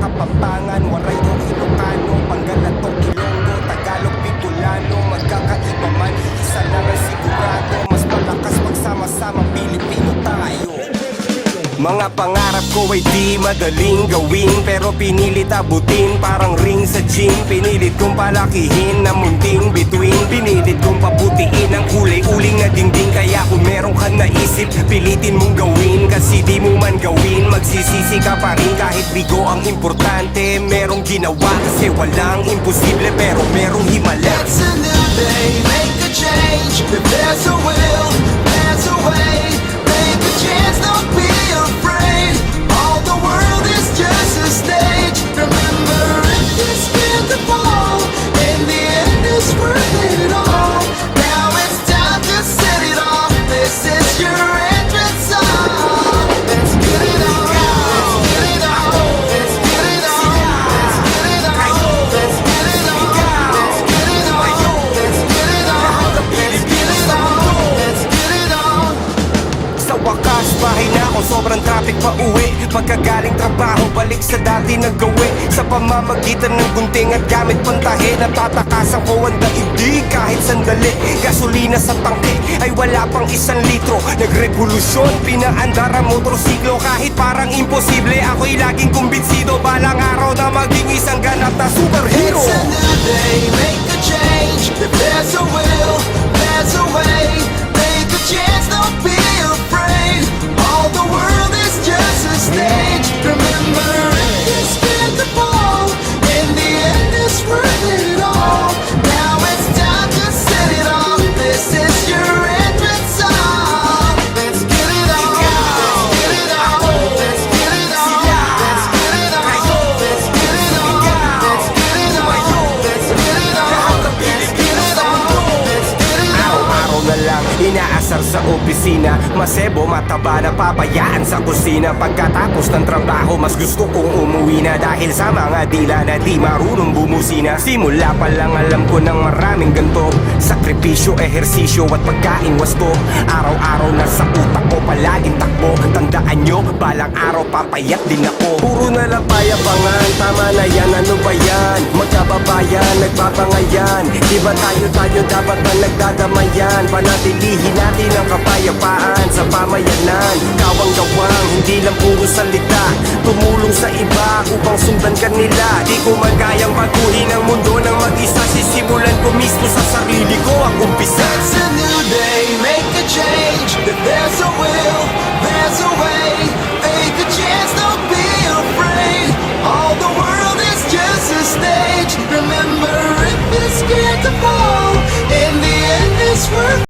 Kapampangan, Waray o Ilocano, Pangalatok, Ilonggo, Tagalog, Bicolano. Magkakaiba man, isa lang ang sigurado, mas malakas pagsama-sama, Pilipino tayo. Mga pangarap ko ay di madaling gawin, pero pinilit abutin parang ring sa gym. Pinilit kong palakihin na munting bituin, pinilit kong pabutiin ang kulay uling na dingding. Kaya kung meron ka naisip, pilitin mong gawin, kasi di mo man gawin, magsisisi ka pa rin. Kahit bigo ang importante, merong ginawa, kasi walang imposible, pero merong himala. It's a new day, make a change. If there's a will, there's a way. Take a chance, don't be afraid. All the world is just a stage. Remember, if you're scared to fall, in the end it's worth it all. Now it's time to set it off. This is your entrance song. Let's get it on. Let's get it on. Let's get it on. Let's get it on. Let's get it on. Let's get it on. Let's get it on. Let's get it on. Let's get it on. Sa wakas, bahay na ako, sobrang traffic pa uwi. Pagkagaling trabaho, balik sa dati na gawi. Sa pamamagitan ng gunting at gamit pantahe, natatakasan ko ang daigdig kahit sandali. Gasolina sa tangke ay wala pang 1 litro. Nagrevolusyon, pinaandar ang motorsiklo. Kahit parang imposible, ako'y laging kumbinsido. Balang araw na maging isang ganap na superhero. It's a new day, make a change. If there's a will, there's a way. Take a chance, don't be afraid. All the world is just a stage. Remember, if you're scared to fall, in the end it's worth it all. Now it's time to set it off. This is your entrance song. Let's get it on. Let's get it on. Let's get it on. Let's get it on. Let's get it on. Let's get it on. Let's get it on. Let's get it on. Let's get it on. Araw-araw na lang inaasar sa opisina, masebo, mataba na papayaan sa kusina. Pagkatapos ng trabaho, mas gusto kong umuwi na, dahil sa mga dila na di marunong bumusina. Simula pa lang alam ko ng maraming ganto, sakripisyo, ehersisyo at pagkain wasto. Araw-araw na sa utak ko palaging takbo. Tandaan nyo, balang araw papayat din ako. Puro na lang payabangan, tama na yan, ano ba yan? Magkababayan, nagbabangayan. Di ba tayo dapat na nagdadamayan? Panatilihin natin ang kapayapaan sa pamayanan. Gawang-gawang, hindi lang puro salita, tumulong sa iba upang sundan kanila. Di ko magayang baguhin ang mundo ng mag-isa, sisimulan ko mismo sa sarili ko ang umpisa. It's a new day, make a change. If there's a will, there's a way. Take a chance, don't be afraid. All the world is just a stage. Remember, if you're scared to fall, in the end it's worth